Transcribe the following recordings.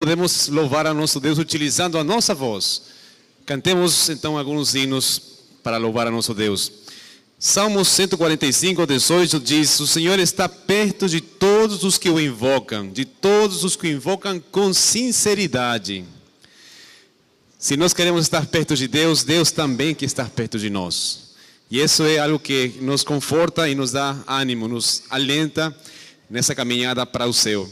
Podemos louvar a nosso Deus utilizando a nossa voz. Cantemos então alguns hinos para louvar a nosso Deus. Salmos 145, 18 diz: o Senhor está perto de todos os que o invocam, de todos os que o invocam com sinceridade. Se nós queremos estar perto de Deus, Deus também quer estar perto de nós. E isso é algo que nos conforta e nos dá ânimo, nos alenta nessa caminhada para o céu.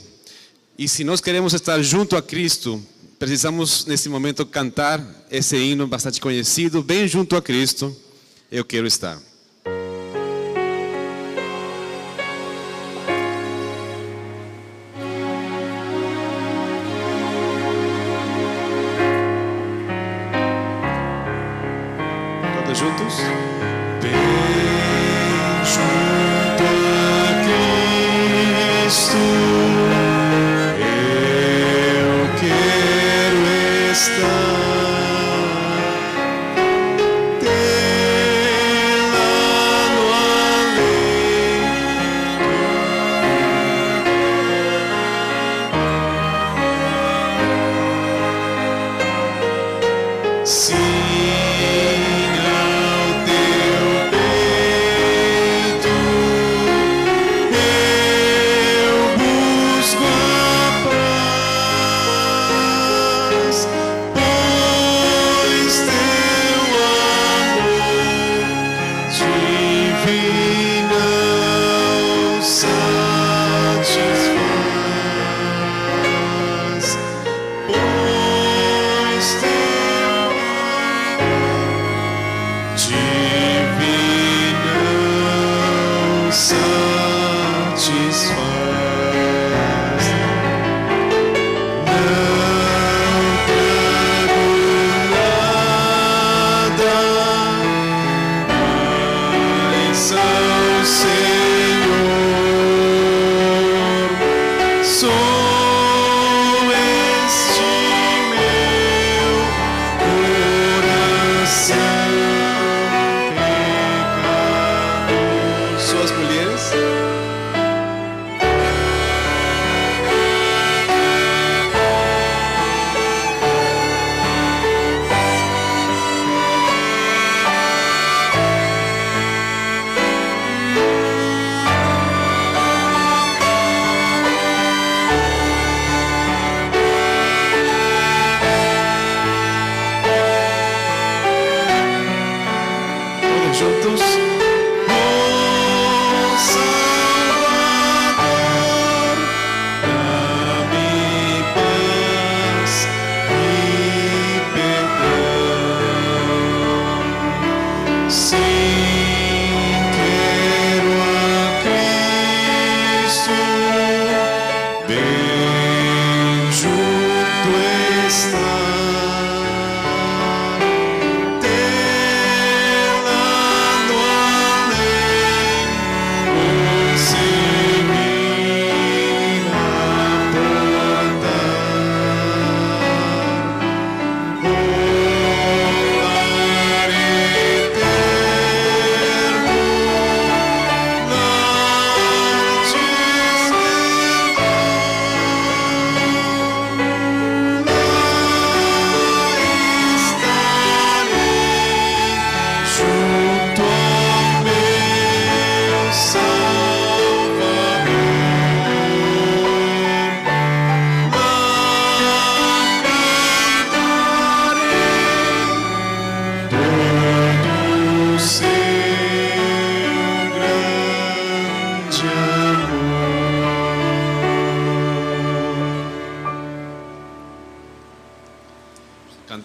E se nós queremos estar junto a Cristo, precisamos nesse momento cantar esse hino bastante conhecido: bem junto a Cristo, eu quero estar. Todos juntos? Bem junto a Cristo,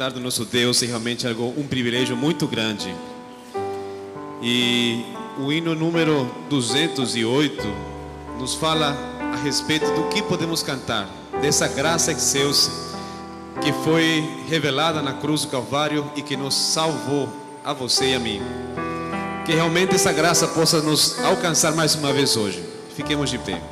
cantar do nosso Deus é realmente um privilégio muito grande. E o hino número 208 nos fala a respeito do que podemos cantar, dessa graça excelsa que foi revelada na cruz do Calvário e que nos salvou, a você e a mim. Que realmente essa graça possa nos alcançar mais uma vez hoje. Fiquemos de pé.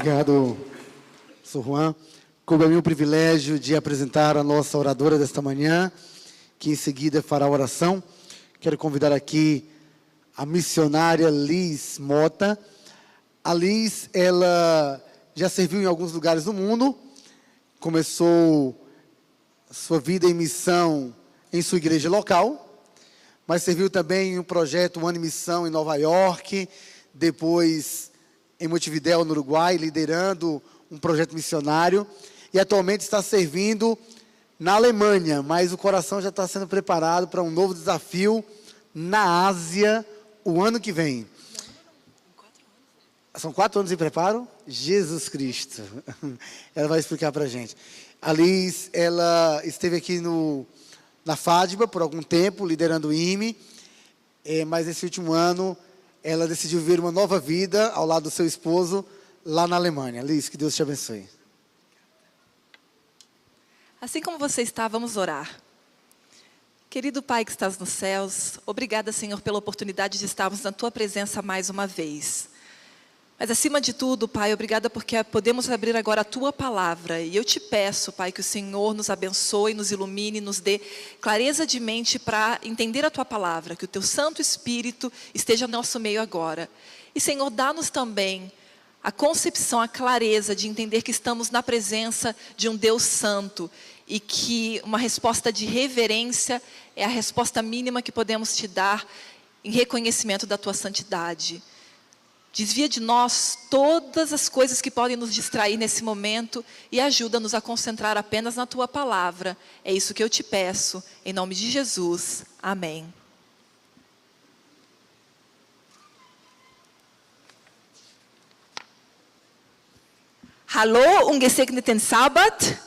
Obrigado, Sr. Juan. Coube a mim o privilégio de apresentar a nossa oradora desta manhã, que em seguida fará a oração. Quero convidar aqui a missionária Liz Mota. A Liz, ela já serviu em alguns lugares do mundo, começou sua vida em missão em sua igreja local, mas serviu também em um projeto One Missão em Nova York, depois em Montevidéu, no Uruguai, liderando um projeto missionário, e atualmente está servindo na Alemanha, mas o coração já está sendo preparado para um novo desafio na Ásia o ano que vem. São 4 anos de preparo? Jesus Cristo. Ela vai explicar para a gente. A Liz, ela esteve aqui na FADBA por algum tempo, liderando o IME, mas esse último ano ela decidiu viver uma nova vida ao lado do seu esposo lá na Alemanha. Liz, que Deus te abençoe. Assim como você está, vamos orar. Querido Pai que estás nos céus, obrigada, Senhor, pela oportunidade de estarmos na Tua presença mais uma vez. Mas acima de tudo, Pai, obrigada porque podemos abrir agora a Tua palavra. E eu te peço, Pai, que o Senhor nos abençoe, nos ilumine, nos dê clareza de mente para entender a Tua palavra. Que o Teu Santo Espírito esteja no nosso meio agora. E, Senhor, dá-nos também a concepção, a clareza de entender que estamos na presença de um Deus Santo. E que uma resposta de reverência é a resposta mínima que podemos te dar em reconhecimento da Tua santidade. Desvia de nós todas as coisas que podem nos distrair nesse momento e ajuda-nos a concentrar apenas na Tua palavra. É isso que eu te peço, em nome de Jesus. Amém. Hallo und gesegneten Sabbat.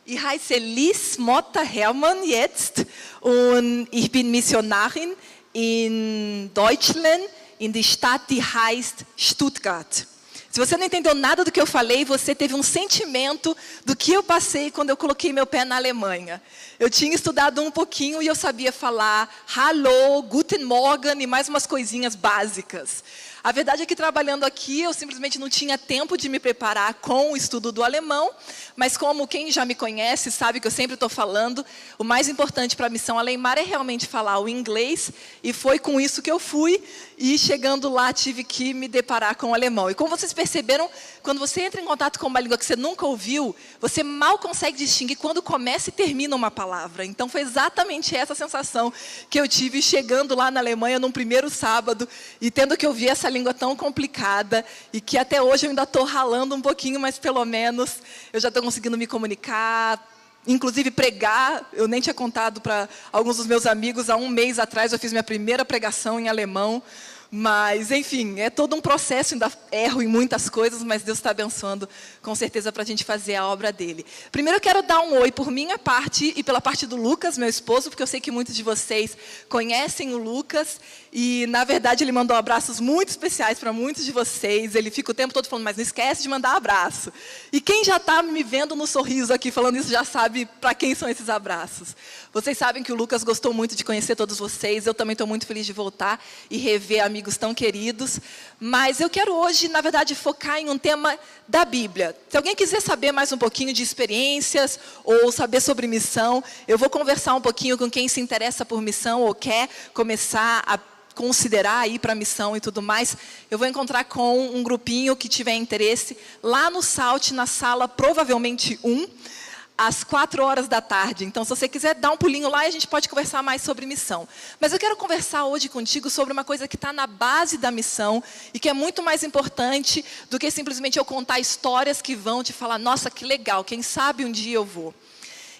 Ich heiße Liz Mota Hermann jetzt und ich bin Missionarin in Deutschland, in die Stadt, die heißt Stuttgart. Se você não entendeu nada do que eu falei, você teve um sentimento do que eu passei quando eu coloquei meu pé na Alemanha. Eu tinha estudado um pouquinho e eu sabia falar Hallo, Guten Morgen e mais umas coisinhas básicas. A verdade é que trabalhando aqui, eu simplesmente não tinha tempo de me preparar com o estudo do alemão, mas como quem já me conhece sabe que eu sempre estou falando, o mais importante para a missão Aleimar é realmente falar o inglês, e foi com isso que eu fui, e chegando lá tive que me deparar com o alemão. E como vocês perceberam, quando você entra em contato com uma língua que você nunca ouviu, você mal consegue distinguir quando começa e termina uma palavra. Então foi exatamente essa sensação que eu tive chegando lá na Alemanha num primeiro sábado, e tendo que ouvir essa língua tão complicada, e que até hoje eu ainda estou ralando um pouquinho, mas pelo menos eu já estou conseguindo me comunicar, inclusive pregar. Eu nem tinha contado para alguns dos meus amigos, há um mês atrás eu fiz minha primeira pregação em alemão, mas enfim, é todo um processo, ainda erro em muitas coisas, mas Deus está abençoando com certeza para a gente fazer a obra dele. Primeiro eu quero dar um oi por minha parte e pela parte do Lucas, meu esposo, porque eu sei que muitos de vocês conhecem o Lucas, e na verdade ele mandou abraços muito especiais para muitos de vocês. Ele fica o tempo todo falando, mas não esquece de mandar abraço. E quem já está me vendo no sorriso aqui falando isso já sabe para quem são esses abraços. Vocês sabem que o Lucas gostou muito de conhecer todos vocês, eu também estou muito feliz de voltar e rever amigos tão queridos. Mas eu quero hoje, na verdade, focar em um tema da Bíblia. Se alguém quiser saber mais um pouquinho de experiências ou saber sobre missão, eu vou conversar um pouquinho com quem se interessa por missão ou quer começar a considerar ir para a missão e tudo mais. Eu vou encontrar com um grupinho que tiver interesse lá no SALT, na sala provavelmente 1, às 4 horas da tarde. Então, se você quiser dar um pulinho lá, a gente pode conversar mais sobre missão. Mas eu quero conversar hoje contigo sobre uma coisa que está na base da missão e que é muito mais importante do que simplesmente eu contar histórias que vão te falar, nossa, que legal, quem sabe um dia eu vou.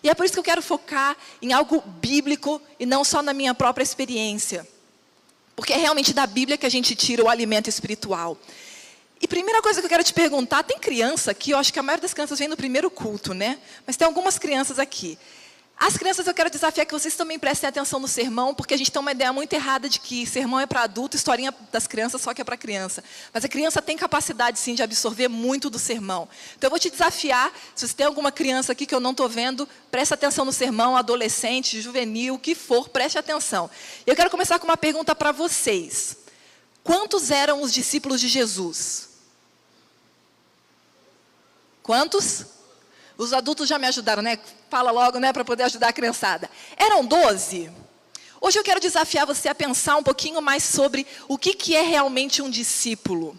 E é por isso que eu quero focar em algo bíblico e não só na minha própria experiência. Porque é realmente da Bíblia que a gente tira o alimento espiritual. E primeira coisa que eu quero te perguntar, tem criança aqui, eu acho que a maioria das crianças vem no primeiro culto, né? Mas tem algumas crianças aqui. As crianças eu quero desafiar que vocês também prestem atenção no sermão, porque a gente tem uma ideia muito errada de que sermão é para adulto, historinha das crianças só que é para criança. Mas a criança tem capacidade sim de absorver muito do sermão. Então eu vou te desafiar, se você tem alguma criança aqui que eu não estou vendo, preste atenção no sermão, adolescente, juvenil, o que for, preste atenção. Eu quero começar com uma pergunta para vocês. Quantos eram os discípulos de Jesus? Quantos? Os adultos já me ajudaram, né? Fala logo, né, para poder ajudar a criançada. Eram 12. Hoje eu quero desafiar você a pensar um pouquinho mais sobre o que é realmente um discípulo.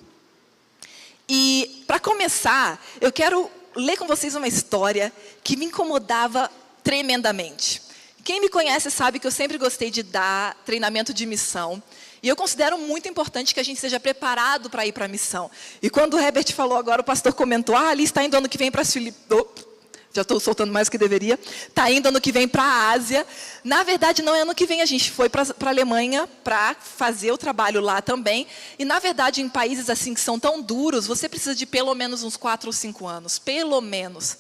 E, para começar, eu quero ler com vocês uma história que me incomodava tremendamente. Quem me conhece sabe que eu sempre gostei de dar treinamento de missão. E eu considero muito importante que a gente seja preparado para ir para a missão. E quando o Herbert falou agora, o pastor comentou, ali está indo ano que vem para as Filipinas. Já estou soltando mais do que deveria. Está indo ano que vem para a Ásia. Na verdade, não é ano que vem, a gente foi para a Alemanha para fazer o trabalho lá também. E, na verdade, em países assim que são tão duros, você precisa de pelo menos uns 4 ou 5 anos. Pelo menos.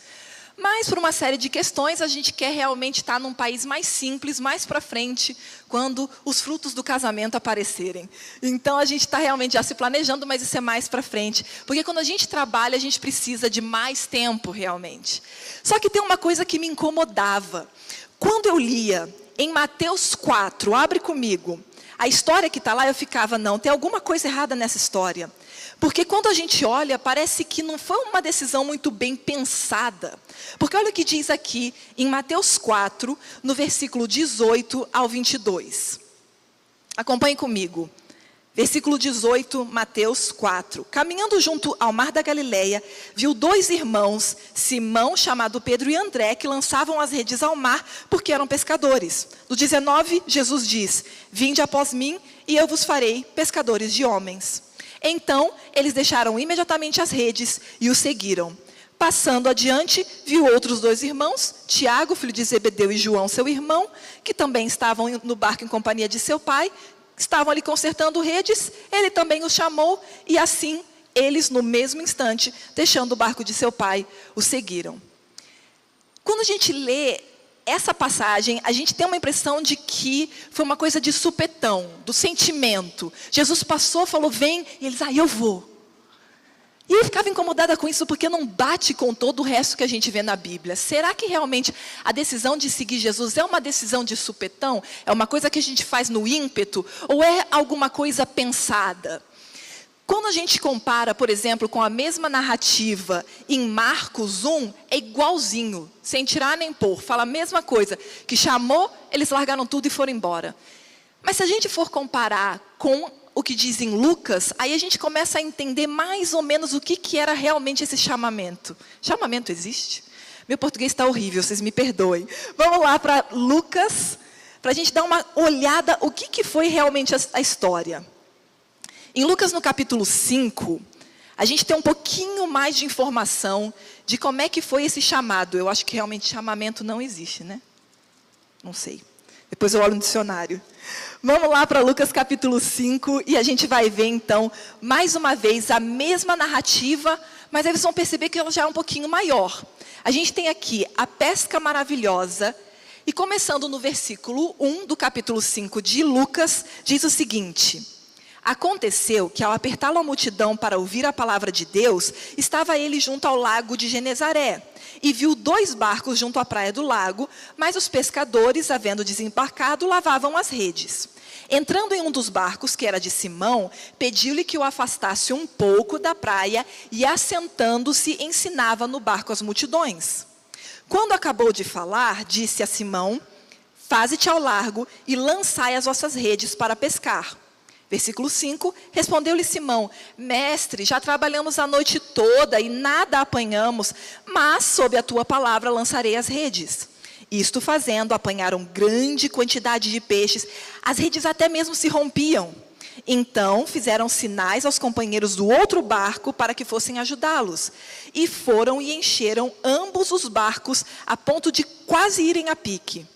Mas, por uma série de questões, a gente quer realmente estar num país mais simples, mais para frente, quando os frutos do casamento aparecerem. Então, a gente está realmente já se planejando, mas isso é mais para frente. Porque quando a gente trabalha, a gente precisa de mais tempo, realmente. Só que tem uma coisa que me incomodava. Quando eu lia em Mateus 4, abre comigo, a história que está lá, eu ficava, não, tem alguma coisa errada nessa história. Porque quando a gente olha, parece que não foi uma decisão muito bem pensada. Porque olha o que diz aqui em Mateus 4, no versículo 18 ao 22. Acompanhe comigo. Versículo 18, Mateus 4. Caminhando junto ao mar da Galileia, viu 2 irmãos, Simão, chamado Pedro, e André, que lançavam as redes ao mar, porque eram pescadores. No 19, Jesus diz, vinde após mim, e eu vos farei pescadores de homens. Então, eles deixaram imediatamente as redes e o seguiram. Passando adiante, viu outros 2 irmãos, Tiago, filho de Zebedeu, e João, seu irmão, que também estavam no barco em companhia de seu pai, estavam ali consertando redes, ele também os chamou, e assim, eles, no mesmo instante, deixando o barco de seu pai, o seguiram. Quando a gente lê essa passagem, a gente tem uma impressão de que foi uma coisa de supetão, do sentimento. Jesus passou, falou, vem, e eles, eu vou. E eu ficava incomodada com isso, porque não bate com todo o resto que a gente vê na Bíblia. Será que realmente a decisão de seguir Jesus é uma decisão de supetão? É uma coisa que a gente faz no ímpeto? Ou é alguma coisa pensada? Quando a gente compara, por exemplo, com a mesma narrativa em Marcos 1, é igualzinho, sem tirar nem pôr, fala a mesma coisa, que chamou, eles largaram tudo e foram embora. Mas se a gente for comparar com o que diz em Lucas, aí a gente começa a entender mais ou menos o que era realmente esse chamamento. Chamamento existe? Meu português está horrível, vocês me perdoem. Vamos lá para Lucas, para a gente dar uma olhada o que foi realmente a história. Em Lucas, no capítulo 5, a gente tem um pouquinho mais de informação de como é que foi esse chamado. Eu acho que realmente chamamento não existe, né? Não sei. Depois eu olho no dicionário. Vamos lá para Lucas capítulo 5 e a gente vai ver então, mais uma vez, a mesma narrativa, mas aí vocês vão perceber que ela já é um pouquinho maior. A gente tem aqui a pesca maravilhosa e começando no versículo 1 do capítulo 5 de Lucas, diz o seguinte... Aconteceu que ao apertá-lo a multidão para ouvir a palavra de Deus, estava ele junto ao lago de Genezaré, e viu 2 barcos junto à praia do lago, mas os pescadores, havendo desembarcado, lavavam as redes. Entrando em um dos barcos, que era de Simão, pediu-lhe que o afastasse um pouco da praia, e assentando-se, ensinava no barco as multidões. Quando acabou de falar, disse a Simão, faze-te ao largo e lançai as vossas redes para pescar. Versículo 5, respondeu-lhe Simão, mestre, já trabalhamos a noite toda e nada apanhamos, mas sob a tua palavra lançarei as redes. Isto fazendo, apanharam grande quantidade de peixes, as redes até mesmo se rompiam. Então fizeram sinais aos companheiros do outro barco para que fossem ajudá-los. E foram e encheram ambos os barcos a ponto de quase irem a pique.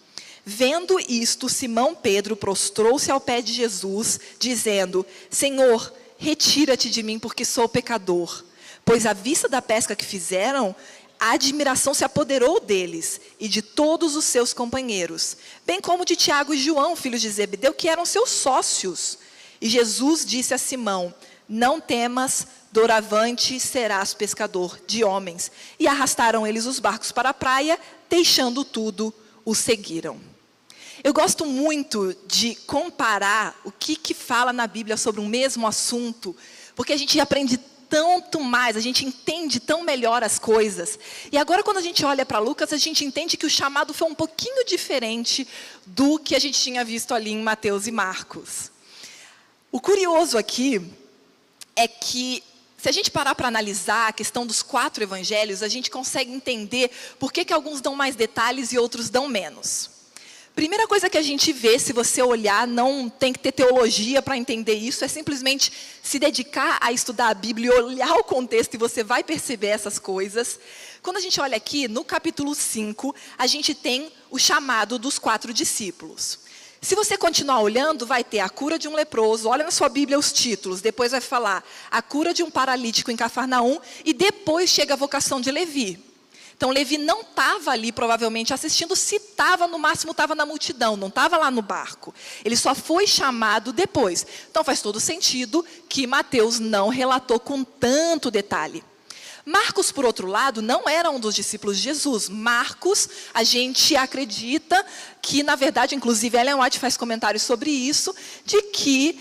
Vendo isto, Simão Pedro prostrou-se ao pé de Jesus, dizendo, Senhor, retira-te de mim, porque sou pecador. Pois à vista da pesca que fizeram, a admiração se apoderou deles e de todos os seus companheiros, bem como de Tiago e João, filhos de Zebedeu, que eram seus sócios. E Jesus disse a Simão, não temas, doravante serás pescador de homens. E arrastaram eles os barcos para a praia, deixando tudo, o seguiram. Eu gosto muito de comparar o que fala na Bíblia sobre o mesmo assunto, porque a gente aprende tanto mais, a gente entende tão melhor as coisas. E agora quando a gente olha para Lucas, a gente entende que o chamado foi um pouquinho diferente do que a gente tinha visto ali em Mateus e Marcos. O curioso aqui é que, se a gente parar para analisar a questão dos 4 evangelhos, a gente consegue entender por que alguns dão mais detalhes e outros dão menos. Primeira coisa que a gente vê, se você olhar, não tem que ter teologia para entender isso, é simplesmente se dedicar a estudar a Bíblia e olhar o contexto e você vai perceber essas coisas. Quando a gente olha aqui, no capítulo 5, a gente tem o chamado dos 4 discípulos. Se você continuar olhando, vai ter a cura de um leproso, olha na sua Bíblia os títulos, depois vai falar a cura de um paralítico em Cafarnaum e depois chega a vocação de Levi. Então, Levi não estava ali, provavelmente, assistindo, se estava, no máximo estava na multidão, não estava lá no barco. Ele só foi chamado depois. Então, faz todo sentido que Mateus não relatou com tanto detalhe. Marcos, por outro lado, não era um dos discípulos de Jesus. Marcos, a gente acredita que, na verdade, inclusive Ellen White faz comentários sobre isso, de que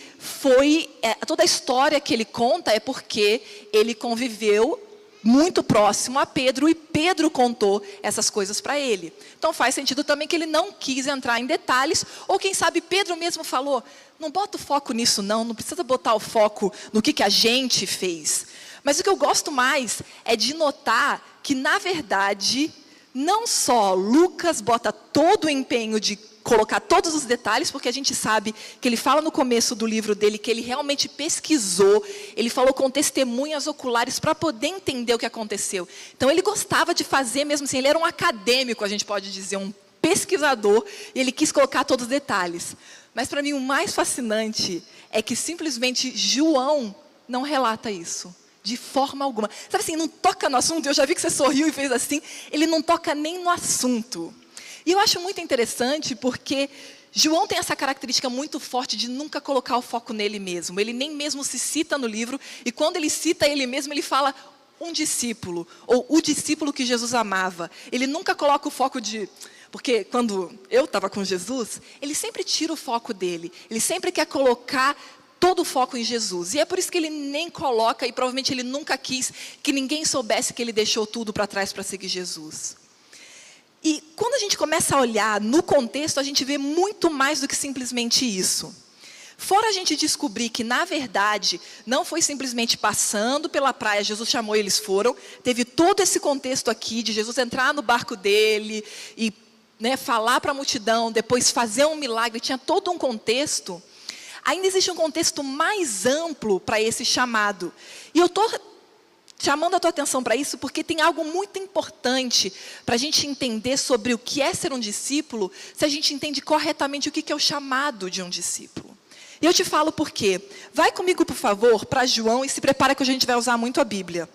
toda a história que ele conta é porque ele conviveu muito próximo a Pedro, e Pedro contou essas coisas para ele. Então faz sentido também que ele não quis entrar em detalhes, ou quem sabe Pedro mesmo falou, não bota o foco nisso não precisa botar o foco no que a gente fez. Mas o que eu gosto mais é de notar que, na verdade, não só Lucas bota todo o empenho de colocar todos os detalhes, porque a gente sabe que ele fala no começo do livro dele que ele realmente pesquisou, ele falou com testemunhas oculares para poder entender o que aconteceu. Então ele gostava de fazer mesmo assim, ele era um acadêmico, a gente pode dizer, um pesquisador, e ele quis colocar todos os detalhes. Mas para mim o mais fascinante é que simplesmente João não relata isso. De forma alguma. Sabe assim, não toca no assunto, eu já vi que você sorriu e fez assim, ele não toca nem no assunto. E eu acho muito interessante porque João tem essa característica muito forte de nunca colocar o foco nele mesmo. Ele nem mesmo se cita no livro, e quando ele cita ele mesmo, ele fala um discípulo, ou o discípulo que Jesus amava. Ele nunca coloca o foco de... Porque quando eu estava com Jesus, ele sempre tira o foco dele, ele sempre quer colocar todo o foco em Jesus. E é por isso que ele nem coloca, e provavelmente ele nunca quis que ninguém soubesse que ele deixou tudo para trás para seguir Jesus. E quando a gente começa a olhar no contexto, a gente vê muito mais do que simplesmente isso. Fora a gente descobrir que, na verdade, não foi simplesmente passando pela praia, Jesus chamou e eles foram. Teve todo esse contexto aqui de Jesus entrar no barco dele e falar para a multidão, depois fazer um milagre, tinha todo um contexto. Ainda existe um contexto mais amplo para esse chamado. E eu estou chamando a tua atenção para isso porque tem algo muito importante para a gente entender sobre o que é ser um discípulo, se a gente entende corretamente o que é o chamado de um discípulo. E eu te falo por quê. Vai comigo, por favor, para João e se prepara que a gente vai usar muito a Bíblia.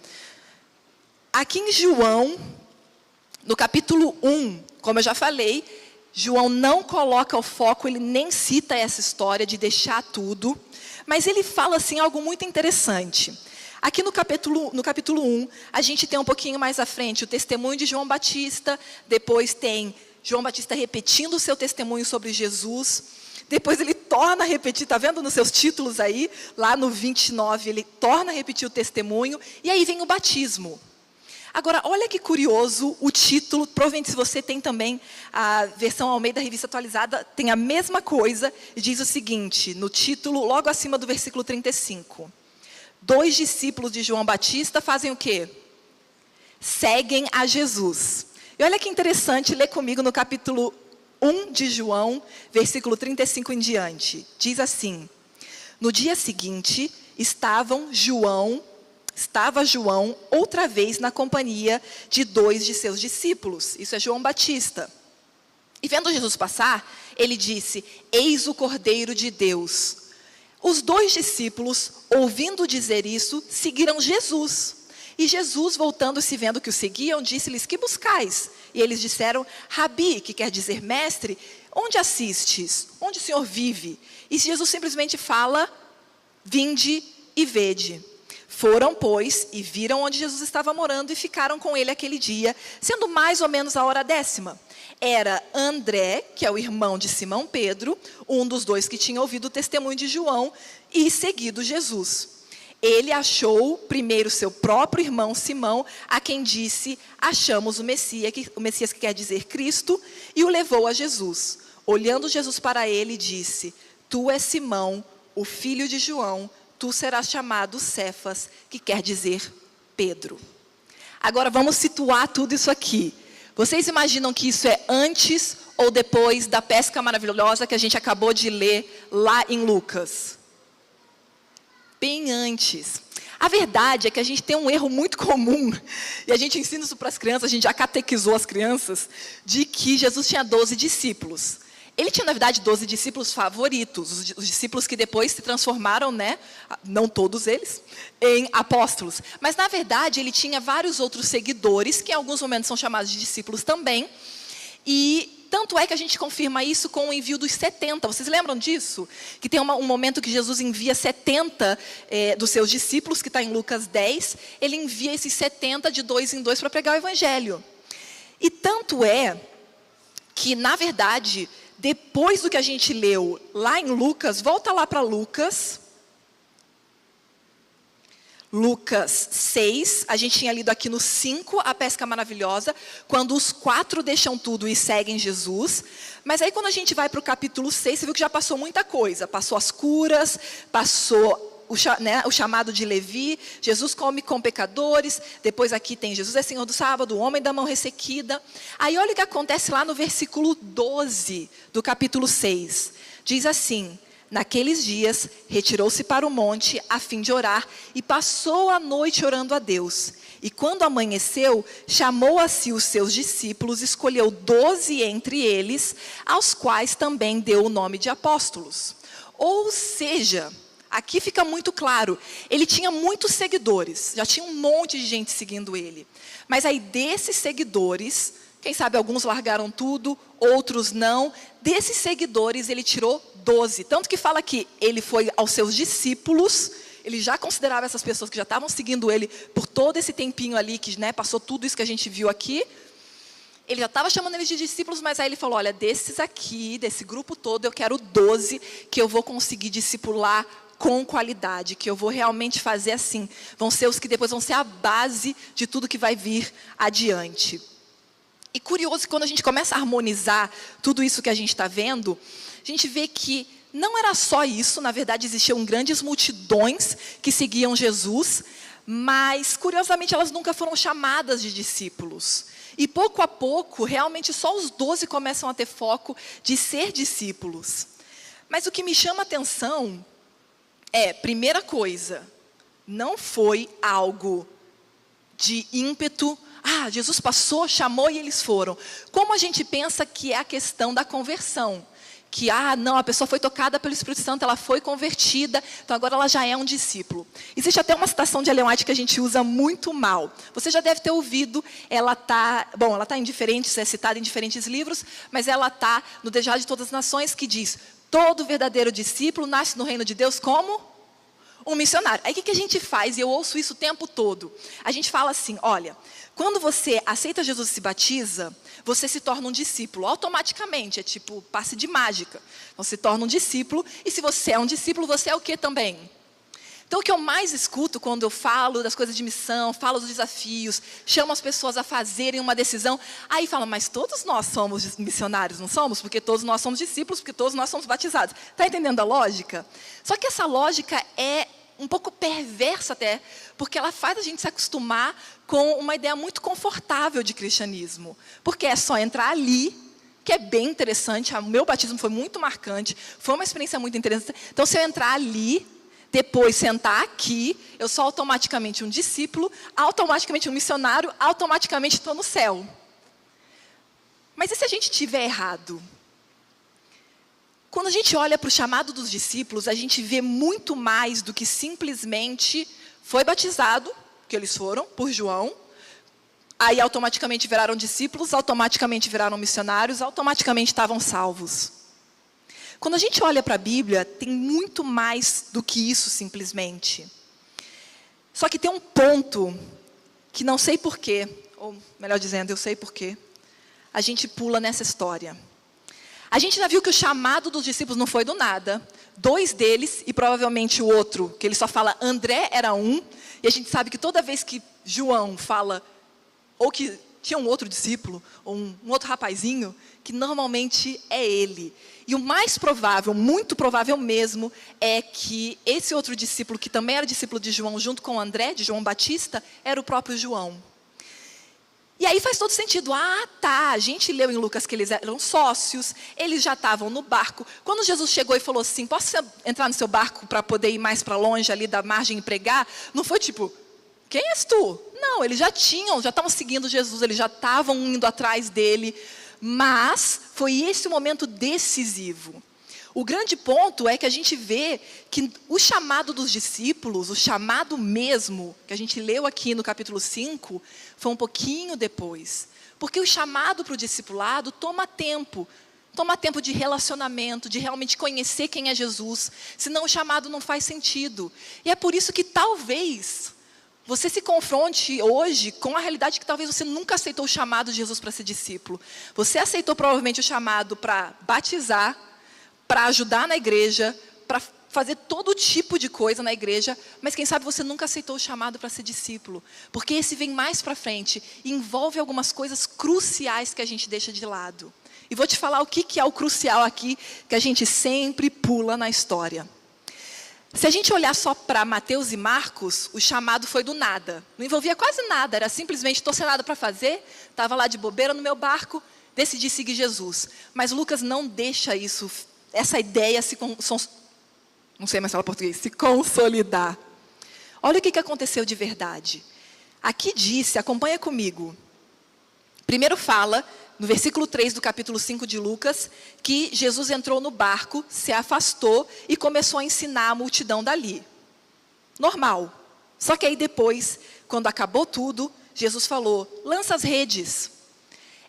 Aqui em João, no capítulo 1, como eu já falei, João não coloca o foco, ele nem cita essa história de deixar tudo, mas ele fala assim algo muito interessante. Aqui no capítulo 1, a gente tem um pouquinho mais à frente o testemunho de João Batista, depois tem João Batista repetindo o seu testemunho sobre Jesus, depois ele torna a repetir, está vendo nos seus títulos aí, lá no 29, ele torna a repetir o testemunho, e aí vem o batismo. Agora, olha que curioso o título, provavelmente se você tem também a versão Almeida Revista Atualizada, tem a mesma coisa, e diz o seguinte, no título, logo acima do versículo 35. 2 discípulos de João Batista fazem o quê? Seguem a Jesus. E olha que interessante, lê comigo no capítulo 1 de João, versículo 35 em diante. Diz assim, no dia seguinte, estava João outra vez na companhia de 2 de seus discípulos. Isso é João Batista. E vendo Jesus passar, ele disse, eis o Cordeiro de Deus. Os 2 discípulos, ouvindo dizer isso, seguiram Jesus. E Jesus, voltando-se vendo que o seguiam, disse-lhes, que buscais? E eles disseram, Rabi, que quer dizer mestre, onde assistes? Onde o Senhor vive? E Jesus simplesmente fala, vinde e vede. Foram, pois, e viram onde Jesus estava morando e ficaram com ele aquele dia, sendo mais ou menos a hora 10ª. Era André, que é o irmão de Simão Pedro, um dos 2 que tinha ouvido o testemunho de João e seguido Jesus. Ele achou primeiro seu próprio irmão Simão, a quem disse: achamos o Messias que quer dizer Cristo, e o levou a Jesus. Olhando Jesus para ele, disse: tu és Simão, o filho de João, tu serás chamado Cefas, que quer dizer Pedro. Agora vamos situar tudo isso aqui. Vocês imaginam que isso é antes ou depois da pesca maravilhosa que a gente acabou de ler lá em Lucas? Bem antes. A verdade é que a gente tem um erro muito comum, e a gente ensina isso para as crianças, a gente já catequizou as crianças, de que Jesus tinha 12 discípulos. Ele tinha, na verdade, 12 discípulos favoritos, os discípulos que depois se transformaram, né, não todos eles, em apóstolos. Mas, na verdade, ele tinha vários outros seguidores, que em alguns momentos são chamados de discípulos também. E tanto é que a gente confirma isso com o envio dos 70. Vocês lembram disso? Que tem um momento que Jesus envia 70 dos seus discípulos, que está em Lucas 10. Ele envia esses 70 de 2 em 2 para pregar o evangelho. E tanto é que, na verdade, depois do que a gente leu lá em Lucas, volta lá para Lucas 6, a gente tinha lido aqui no 5, a pesca maravilhosa, quando os 4 deixam tudo e seguem Jesus. Mas aí quando a gente vai para o capítulo 6, você viu que já passou muita coisa. Passou as curas, passou o chamado de Levi, Jesus come com pecadores, depois aqui tem Jesus é Senhor do sábado, o homem da mão ressequida. Aí olha o que acontece lá no versículo 12 do capítulo 6. Diz assim: naqueles dias, retirou-se para o monte a fim de orar e passou a noite orando a Deus. E quando amanheceu, chamou a si os seus discípulos, escolheu 12 entre eles, aos quais também deu o nome de apóstolos. Ou seja, aqui fica muito claro, ele tinha muitos seguidores, já tinha um monte de gente seguindo ele. Mas aí desses seguidores, quem sabe alguns largaram tudo, outros não. Desses seguidores ele tirou 12. Tanto que fala que ele foi aos seus discípulos, ele já considerava essas pessoas que já estavam seguindo ele por todo esse tempinho ali, que, né, passou tudo isso que a gente viu aqui. Ele já estava chamando eles de discípulos, mas aí ele falou: olha, desses aqui, desse grupo todo, eu quero 12 que eu vou conseguir discipular com qualidade, que eu vou realmente fazer assim. Vão ser os que depois vão ser a base de tudo que vai vir adiante. E curioso que quando a gente começa a harmonizar tudo isso que a gente está vendo, a gente vê que não era só isso, na verdade existiam grandes multidões que seguiam Jesus, mas curiosamente elas nunca foram chamadas de discípulos. E pouco a pouco, realmente só os 12 começam a ter foco de ser discípulos. Mas o que me chama a atenção primeira coisa, não foi algo de ímpeto. Jesus passou, chamou e eles foram. Como a gente pensa que é a questão da conversão. Que, não, a pessoa foi tocada pelo Espírito Santo, ela foi convertida, então agora ela já é um discípulo. Existe até uma citação de Ellen White que a gente usa muito mal. Você já deve ter ouvido, ela está em diferentes, é citada em diferentes livros, mas ela está no Desejar de Todas as Nações, que diz: todo verdadeiro discípulo nasce no reino de Deus como um missionário. Aí o que a gente faz? E eu ouço isso o tempo todo. A gente fala assim: olha, quando você aceita Jesus e se batiza, você se torna um discípulo, automaticamente, é tipo passe de mágica. Então, se torna um discípulo, e se você é um discípulo, você é o que também? Então, o que eu mais escuto quando eu falo das coisas de missão, falo dos desafios, chamo as pessoas a fazerem uma decisão, aí falam: mas todos nós somos missionários, não somos? Porque todos nós somos discípulos, porque todos nós somos batizados. Está entendendo a lógica? Só que essa lógica é um pouco perversa até, porque ela faz a gente se acostumar com uma ideia muito confortável de cristianismo. Porque é só entrar ali, que é bem interessante. O meu batismo foi muito marcante, foi uma experiência muito interessante. Então, se eu entrar ali, depois sentar aqui, eu sou automaticamente um discípulo, automaticamente um missionário, automaticamente estou no céu. Mas e se a gente estiver errado? Quando a gente olha para o chamado dos discípulos, a gente vê muito mais do que simplesmente foi batizado, que eles foram, por João, aí automaticamente viraram discípulos, automaticamente viraram missionários, automaticamente estavam salvos. Quando a gente olha para a Bíblia, tem muito mais do que isso simplesmente. Só que tem um ponto que não sei porquê, ou melhor dizendo, eu sei porquê, a gente pula nessa história. A gente já viu que o chamado dos discípulos não foi do nada. 2 deles, e provavelmente o outro, que ele só fala André, era um. E a gente sabe que toda vez que João fala, ou que tinha um outro discípulo, ou um outro rapazinho, que normalmente é ele. E o mais provável, muito provável mesmo, é que esse outro discípulo, que também era discípulo de João, junto com André, de João Batista, era o próprio João. E aí faz todo sentido. Ah, tá, a gente leu em Lucas que eles eram sócios, eles já estavam no barco. Quando Jesus chegou e falou assim, posso entrar no seu barco para poder ir mais para longe ali da margem e pregar? Não foi tipo, quem és tu? Não, eles já estavam seguindo Jesus, eles já estavam indo atrás dele. Mas foi esse o momento decisivo. O grande ponto é que a gente vê que o chamado dos discípulos, o chamado mesmo, que a gente leu aqui no capítulo 5, foi um pouquinho depois. Porque o chamado para o discipulado toma tempo de relacionamento, de realmente conhecer quem é Jesus, senão o chamado não faz sentido. E é por isso que talvez você se confronte hoje com a realidade que talvez você nunca aceitou o chamado de Jesus para ser discípulo. Você aceitou provavelmente o chamado para batizar, para ajudar na igreja, para fazer todo tipo de coisa na igreja, mas quem sabe você nunca aceitou o chamado para ser discípulo, porque esse vem mais para frente, e envolve algumas coisas cruciais que a gente deixa de lado. E vou te falar o que é o crucial aqui, que a gente sempre pula na história. Se a gente olhar só para Mateus e Marcos, o chamado foi do nada, não envolvia quase nada, era simplesmente, estou sem nada para fazer, estava lá de bobeira no meu barco, decidi seguir Jesus. Mas Lucas não deixa isso, essa ideia não sei mais falar português, se consolidar. Olha o que aconteceu de verdade. Aqui disse, acompanha comigo. Primeiro fala, no versículo 3 do capítulo 5 de Lucas, que Jesus entrou no barco, se afastou e começou a ensinar a multidão dali. Normal. Só que aí depois, quando acabou tudo, Jesus falou, lança as redes.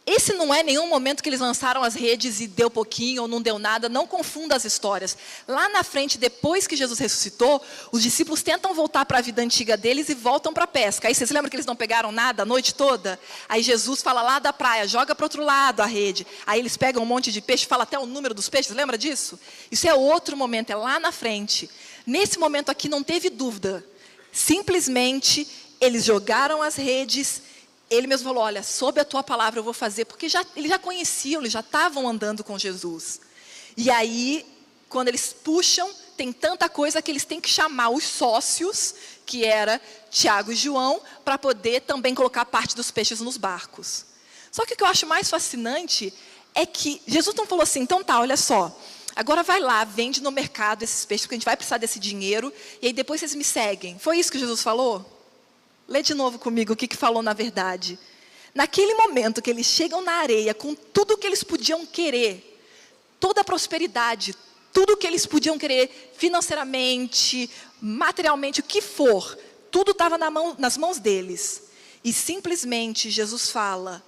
Esse não é nenhum momento que eles lançaram as redes e deu pouquinho ou não deu nada, não confunda as histórias. Lá na frente, depois que Jesus ressuscitou, os discípulos tentam voltar para a vida antiga deles e voltam para a pesca. Aí vocês lembram que eles não pegaram nada a noite toda? Aí Jesus fala lá da praia, joga para o outro lado a rede. Aí eles pegam um monte de peixe, fala até o número dos peixes, lembra disso? Isso é outro momento, é lá na frente. Nesse momento aqui não teve dúvida. Simplesmente eles jogaram as redes. Ele mesmo falou, olha, sob a tua palavra eu vou fazer, porque eles já conheciam, eles já estavam andando com Jesus. E aí, quando eles puxam, tem tanta coisa que eles têm que chamar os sócios, que era Tiago e João, para poder também colocar parte dos peixes nos barcos. Só que o que eu acho mais fascinante é que Jesus não falou assim, então tá, olha só, agora vai lá, vende no mercado esses peixes, porque a gente vai precisar desse dinheiro, e aí depois vocês me seguem. Foi isso que Jesus falou? Lê de novo comigo o que falou na verdade. Naquele momento que eles chegam na areia com tudo o que eles podiam querer, toda a prosperidade, tudo o que eles podiam querer financeiramente, materialmente, o que for, tudo estava nas mãos deles. E simplesmente Jesus fala,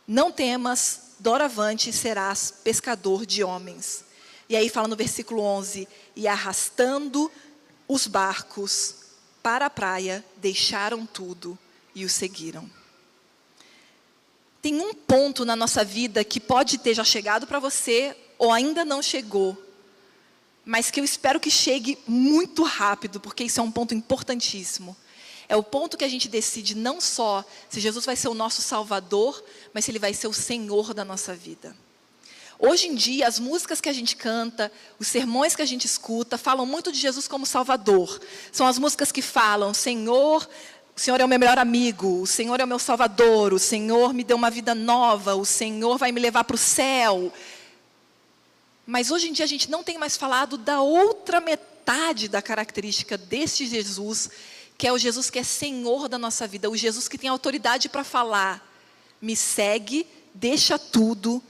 não temas, doravante serás pescador de homens. E aí fala no versículo 11, e arrastando os barcos para a praia, deixaram tudo e o seguiram. Tem um ponto na nossa vida que pode ter já chegado para você ou ainda não chegou, mas que eu espero que chegue muito rápido, porque isso é um ponto importantíssimo. É o ponto que a gente decide não só se Jesus vai ser o nosso Salvador, mas se Ele vai ser o Senhor da nossa vida. Hoje em dia, as músicas que a gente canta, os sermões que a gente escuta, falam muito de Jesus como Salvador. São as músicas que falam, Senhor, o Senhor é o meu melhor amigo, o Senhor é o meu Salvador, o Senhor me deu uma vida nova, o Senhor vai me levar para o céu. Mas hoje em dia a gente não tem mais falado da outra metade da característica deste Jesus, que é o Jesus que é Senhor da nossa vida, o Jesus que tem autoridade para falar, me segue, deixa tudo,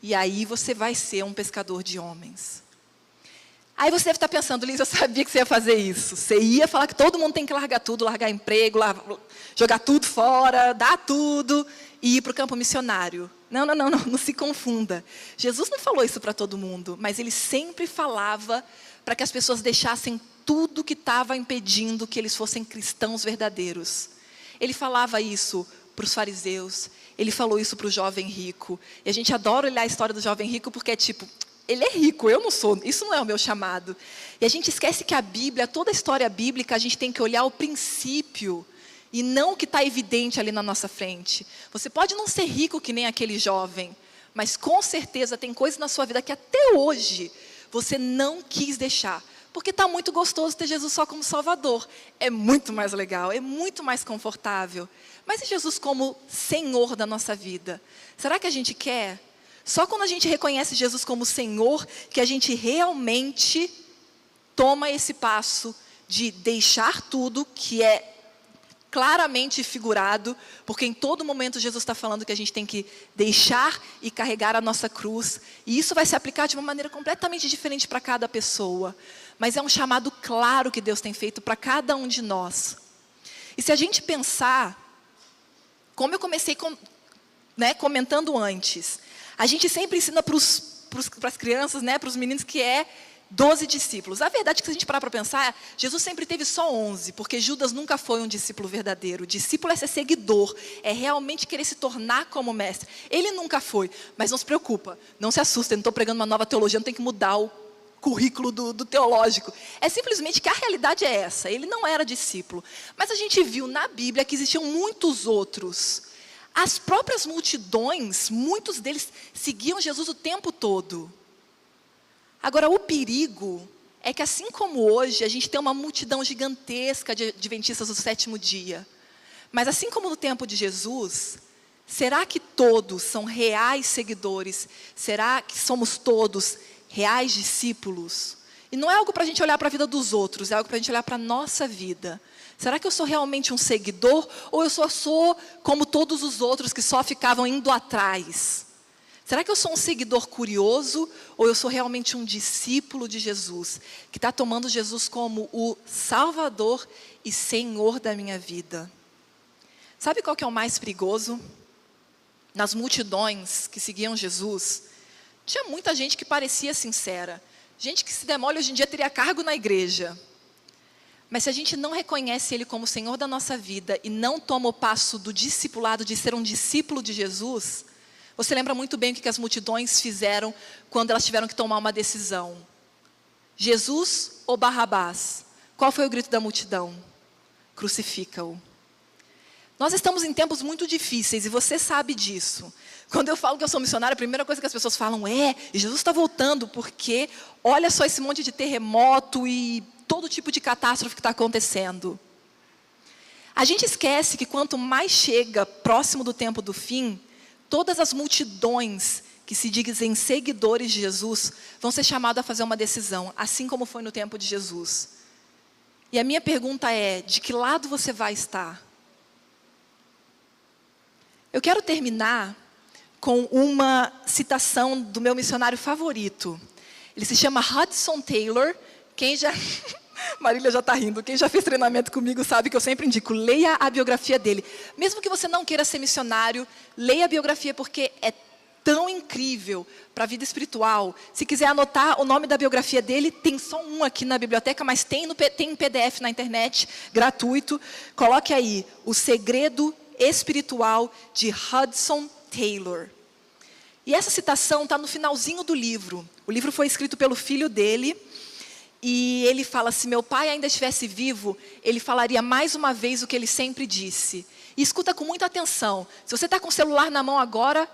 e aí você vai ser um pescador de homens. Aí você deve estar pensando, Liz, eu sabia que você ia fazer isso. Você ia falar que todo mundo tem que largar tudo, largar emprego, jogar tudo fora, dar tudo e ir para o campo missionário. Não se confunda. Jesus não falou isso para todo mundo, mas Ele sempre falava para que as pessoas deixassem tudo que estava impedindo que eles fossem cristãos verdadeiros. Ele falava isso para os fariseus, ele falou isso para o jovem rico. E a gente adora olhar a história do jovem rico porque é tipo, ele é rico, eu não sou, isso não é o meu chamado. E a gente esquece que a Bíblia, toda a história bíblica, a gente tem que olhar o princípio e não o que está evidente ali na nossa frente. Você pode não ser rico que nem aquele jovem, mas com certeza tem coisas na sua vida que até hoje você não quis deixar. Porque está muito gostoso ter Jesus só como Salvador. É muito mais legal, é muito mais confortável. Mas e Jesus como Senhor da nossa vida? Será que a gente quer? Só quando a gente reconhece Jesus como Senhor, que a gente realmente toma esse passo de deixar tudo, que é claramente figurado, porque em todo momento Jesus está falando que a gente tem que deixar e carregar a nossa cruz. E isso vai se aplicar de uma maneira completamente diferente para cada pessoa. Mas é um chamado claro que Deus tem feito para cada um de nós. E se a gente pensar, como eu comecei comentando antes, a gente sempre ensina para as crianças, para os meninos, que é 12 discípulos. A verdade é que se a gente parar para pensar, Jesus sempre teve só 11, porque Judas nunca foi um discípulo verdadeiro. O discípulo é ser seguidor, é realmente querer se tornar como mestre. Ele nunca foi, mas não se preocupa, não se assusta, eu não estou pregando uma nova teologia, não tem que mudar o currículo do teológico. É simplesmente que a realidade é essa, ele não era discípulo. Mas a gente viu na Bíblia que existiam muitos outros. As próprias multidões, muitos deles seguiam Jesus o tempo todo. Agora, o perigo é que assim como hoje, a gente tem uma multidão gigantesca de adventistas do sétimo dia. Mas assim como no tempo de Jesus, será que todos são reais seguidores? Será que somos todos reais discípulos? E não é algo para a gente olhar para a vida dos outros, é algo para a gente olhar para a nossa vida. Será que eu sou realmente um seguidor? Ou eu só sou como todos os outros que só ficavam indo atrás? Será que eu sou um seguidor curioso? Ou eu sou realmente um discípulo de Jesus, que está tomando Jesus como o Salvador e Senhor da minha vida? Sabe qual que é o mais perigoso? Nas multidões que seguiam Jesus, tinha muita gente que parecia sincera. Gente que, se demole, hoje em dia teria cargo na igreja. Mas se a gente não reconhece Ele como Senhor da nossa vida e não toma o passo do discipulado, de ser um discípulo de Jesus, você lembra muito bem o que as multidões fizeram quando elas tiveram que tomar uma decisão. Jesus ou Barrabás? Qual foi o grito da multidão? Crucifica-o. Nós estamos em tempos muito difíceis e você sabe disso. Quando eu falo que eu sou missionária, a primeira coisa que as pessoas falam é: Jesus está voltando, porque olha só esse monte de terremoto e todo tipo de catástrofe que está acontecendo. A gente esquece que quanto mais chega próximo do tempo do fim, todas as multidões que se dizem seguidores de Jesus vão ser chamadas a fazer uma decisão, assim como foi no tempo de Jesus. E a minha pergunta é: de que lado você vai estar? Eu quero terminar com uma citação do meu missionário favorito. Ele se chama Hudson Taylor. Quem já... Marília já está rindo. Quem já fez treinamento comigo sabe que eu sempre indico: leia a biografia dele. Mesmo que você não queira ser missionário, leia a biografia, porque é tão incrível para a vida espiritual. Se quiser anotar o nome da biografia dele, tem só um aqui na biblioteca, mas tem em PDF na internet, gratuito. Coloque aí: O Segredo Espiritual de Hudson Taylor. E essa citação está no finalzinho do livro. O livro foi escrito pelo filho dele. E ele fala: se meu pai ainda estivesse vivo, ele falaria mais uma vez o que ele sempre disse. E escuta com muita atenção. Se você está com o celular na mão agora,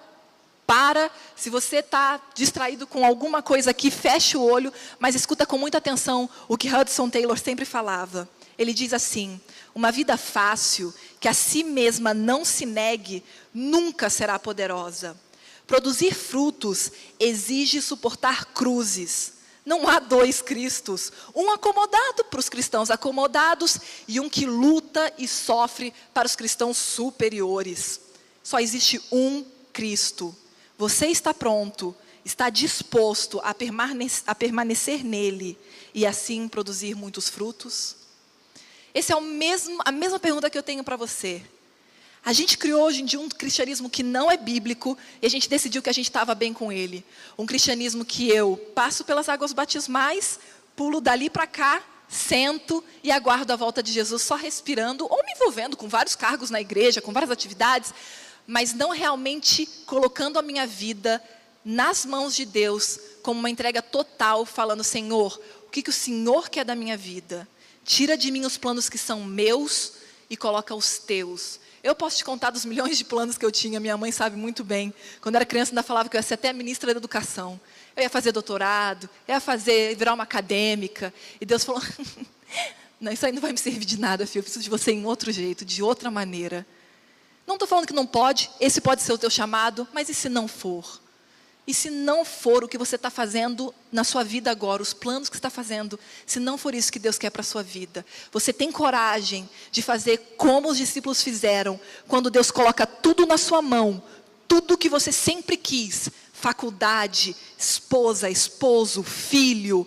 para. Se você está distraído com alguma coisa aqui, feche o olho. Mas escuta com muita atenção o que Hudson Taylor sempre falava. Ele diz assim: uma vida fácil, que a si mesma não se negue, nunca será poderosa. Produzir frutos exige suportar cruzes. Não há dois Cristos, um acomodado para os cristãos acomodados e um que luta e sofre para os cristãos superiores. Só existe um Cristo. Você está pronto, está disposto a permanecer nele e assim produzir muitos frutos? Essa é a mesma pergunta que eu tenho para você. A gente criou hoje em dia um cristianismo que não é bíblico e a gente decidiu que a gente estava bem com ele. Um cristianismo que eu passo pelas águas batismais, pulo dali para cá, sento e aguardo a volta de Jesus só respirando ou me envolvendo com vários cargos na igreja, com várias atividades. mas não realmente colocando a minha vida nas mãos de Deus, como uma entrega total, falando: Senhor, o que o Senhor quer da minha vida? Tira de mim os planos que são meus e coloca os teus. Eu posso te contar dos milhões de planos que eu tinha, minha mãe sabe muito bem. Quando era criança ainda falava que eu ia ser até ministra da educação. Eu ia fazer doutorado, virar uma acadêmica. E Deus falou: não, isso aí não vai me servir de nada, filho. Eu preciso de você em outro jeito, de outra maneira. Não estou falando que não pode, esse pode ser o teu chamado, mas e se não for? E se não for o que você está fazendo na sua vida agora, os planos que você está fazendo, se não for isso que Deus quer para a sua vida, você tem coragem de fazer como os discípulos fizeram, quando Deus coloca tudo na sua mão, tudo que você sempre quis, faculdade, esposa, esposo, filho,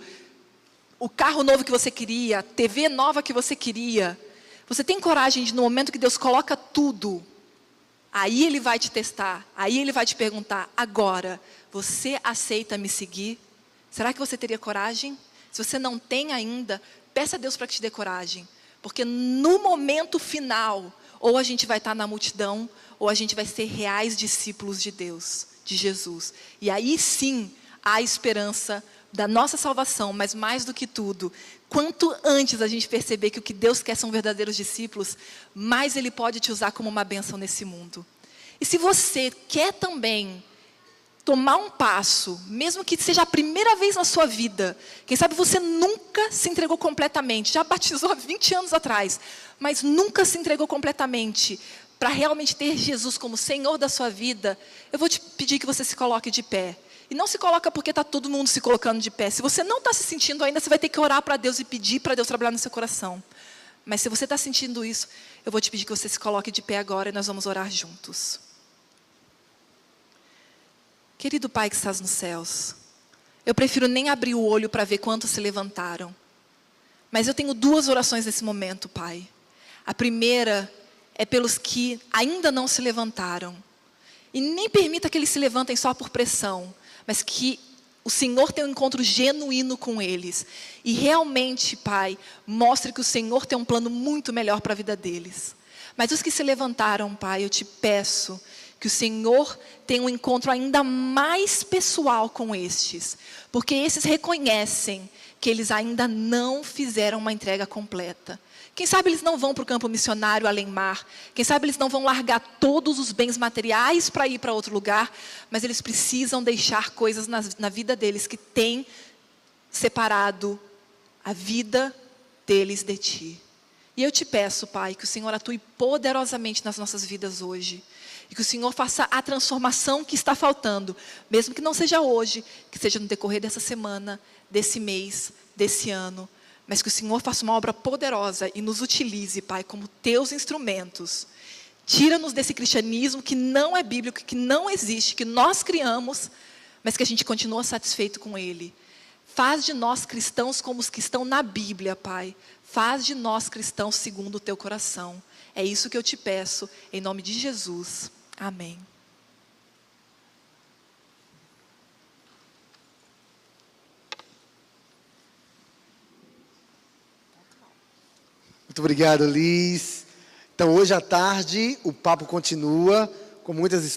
o carro novo que você queria, a TV nova que você queria, você tem coragem de, no momento que Deus coloca tudo, aí Ele vai te testar, aí Ele vai te perguntar: agora, você aceita me seguir? Será que você teria coragem? Se você não tem ainda, peça a Deus para que te dê coragem. Porque no momento final, ou a gente vai estar na multidão, ou a gente vai ser reais discípulos de Deus, de Jesus. E aí sim, há esperança da nossa salvação, mas mais do que tudo, quanto antes a gente perceber que o que Deus quer são verdadeiros discípulos, mais Ele pode te usar como uma bênção nesse mundo. E se você quer também tomar um passo, mesmo que seja a primeira vez na sua vida, quem sabe você nunca se entregou completamente, já batizou há 20 anos atrás, mas nunca se entregou completamente, para realmente ter Jesus como Senhor da sua vida, eu vou te pedir que você se coloque de pé. E não se coloca porque está todo mundo se colocando de pé. Se você não está se sentindo ainda, você vai ter que orar para Deus e pedir para Deus trabalhar no seu coração. Mas se você está sentindo isso, eu vou te pedir que você se coloque de pé agora e nós vamos orar juntos. Querido Pai que estás nos céus, eu prefiro nem abrir o olho para ver quantos se levantaram. Mas eu tenho duas orações nesse momento, Pai. A primeira é pelos que ainda não se levantaram. E nem permita que eles se levantem só por pressão, mas que o Senhor tenha um encontro genuíno com eles. E realmente, Pai, mostre que o Senhor tem um plano muito melhor para a vida deles. Mas os que se levantaram, Pai, eu te peço que o Senhor tenha um encontro ainda mais pessoal com estes. Porque esses reconhecem que eles ainda não fizeram uma entrega completa. Quem sabe eles não vão para o campo missionário além-mar. Quem sabe eles não vão largar todos os bens materiais para ir para outro lugar. Mas eles precisam deixar coisas na vida deles que têm separado a vida deles de Ti. E eu te peço, Pai, que o Senhor atue poderosamente nas nossas vidas hoje. E que o Senhor faça a transformação que está faltando. Mesmo que não seja hoje, que seja no decorrer dessa semana, desse mês, desse ano. Mas que o Senhor faça uma obra poderosa e nos utilize, Pai, como Teus instrumentos. Tira-nos desse cristianismo que não é bíblico, que não existe, que nós criamos, mas que a gente continua satisfeito com ele. Faz de nós cristãos como os que estão na Bíblia, Pai. Faz de nós cristãos segundo o Teu coração. É isso que eu te peço, em nome de Jesus. Amém. Muito obrigado, Liz. Então, hoje à tarde, o papo continua com muitas histórias.